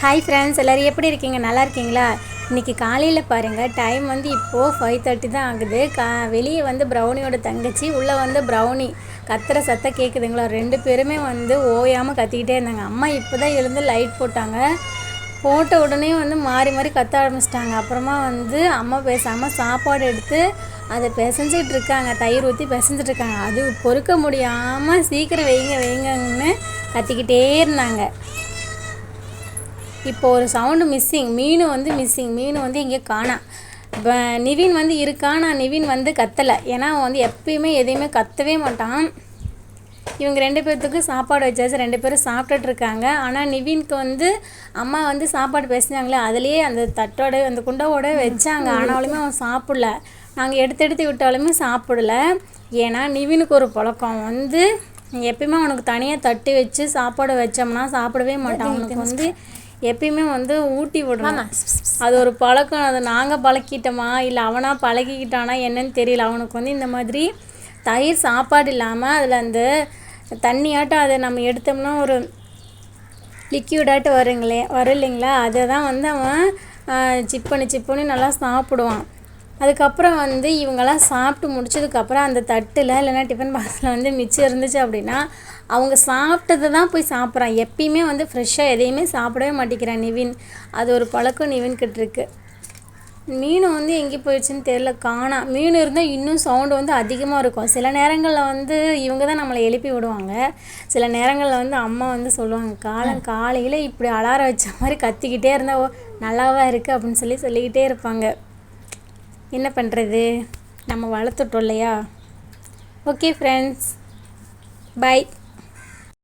Hi friends, எல்லோரும் எப்படி இருக்கீங்க? நல்லா இருக்கீங்களா? இன்றைக்கி காலையில் பாருங்கள், டைம் வந்து இப்போது 5:30 தான் ஆகுது. வெளியே வந்து ப்ரௌனியோட தங்கச்சி, உள்ளே வந்து ப்ரௌனி கத்துற சத்தம் கேட்குதுங்களா? 2 பேருமே வந்து ஓயாமல் கத்திக்கிட்டே இருந்தாங்க. அம்மா இப்போ தான் எழுந்து லைட் போட்டாங்க. போட்ட உடனே வந்து மாறி மாறி கத்த ஆரம்பிச்சிட்டாங்க. அப்புறமா வந்து அம்மா பேசாமல் சாப்பாடு எடுத்து அதை பிசைஞ்சிட்டு இருக்காங்க. தயிர் ஊற்றி பிசைஞ்சிட்டு இருக்காங்க. அது பொறுக்க முடியாமல் சீக்கிரம் வைங்கன்னு கத்திக்கிட்டே இருந்தாங்க. இப்போ ஒரு சவுண்டு மிஸ்ஸிங், மீன் வந்து இங்கே காணோம். இப்போ நிவின் வந்து இருக்கான். நான் நிவின் வந்து கத்தலை, ஏன்னா அவன் வந்து எப்பயுமே எதையுமே கத்தவே மாட்டான். இவங்க 2 பேர்த்துக்கு சாப்பாடு வச்சாச்சு, 2 பேரும் சாப்பிட்டுட்ருக்காங்க. ஆனால் நிவினுக்கு வந்து அம்மா வந்து சாப்பாடு பேசினாங்களே, அதுலேயே அந்த தட்டோட அந்த குண்டாவோட வச்சாங்க. ஆனாலுமே அவன் சாப்பிடல. நாங்கள் எடுத்து விட்டாலுமே சாப்பிடல. ஏன்னா நிவினுக்கு ஒரு பழக்கம் வந்து எப்பயுமே அவனுக்கு தனியாக தட்டி வச்சு சாப்பாடு வச்சோம்னா சாப்பிடவே மாட்டான். அவனுக்கு வந்து எப்பயுமே வந்து ஊட்டி விடணும். அது ஒரு பழக்கம். அதை நாங்கள் பழக்கிட்டோமா இல்லை அவனாக பழகிக்கிட்டானா என்னன்னு தெரியல. அவனுக்கு வந்து இந்த மாதிரி தயிர் சாப்பாடு இல்லாமல் அதில் அந்த தண்ணியாட்டம் அதை நம்ம எடுத்தோம்னா ஒரு லிக்யூடாட்டு வரும் இல்லைங்களா? அதை தான் வந்து அவன் சிப் பண்ணி நல்லா சாப்பிடுவான். அதுக்கப்புறம் வந்து இவங்கெல்லாம் சாப்பிட்டு முடிச்சதுக்கப்புறம் அந்த தட்டில் இல்லைன்னா டிஃபன் பாக்ஸில் வந்து மிச்சம் இருந்துச்சு அப்படின்னா அவங்க சாப்பிட்டதை தான் போய் சாப்பிட்றான். எப்பயுமே வந்து ஃப்ரெஷ்ஷாக எதையுமே சாப்பிடவே மாட்டேங்கிறான் நிவின். அது ஒரு பழக்கம் நிவின்கிட்ட இருக்குது. மீன் வந்து எங்கே போயிடுச்சுன்னு தெரியல, காணோம். மீன் இருந்தால் இன்னும் சவுண்டு வந்து அதிகமாக இருக்கும். சில நேரங்களில் வந்து இவங்க தான் நம்மளை எழுப்பி விடுவாங்க. சில நேரங்களில் வந்து அம்மா வந்து சொல்லுவாங்க, காலையில் இப்படி அலாரம் வச்ச மாதிரி கத்திக்கிட்டே இருந்தால் நல்லாவா இருக்குது அப்படின்னு சொல்லிக்கிட்டே இருப்பாங்க. என்ன பண்ணுறது, நம்ம வளர்த்துட்டோம் இல்லையா? Okay friends, by.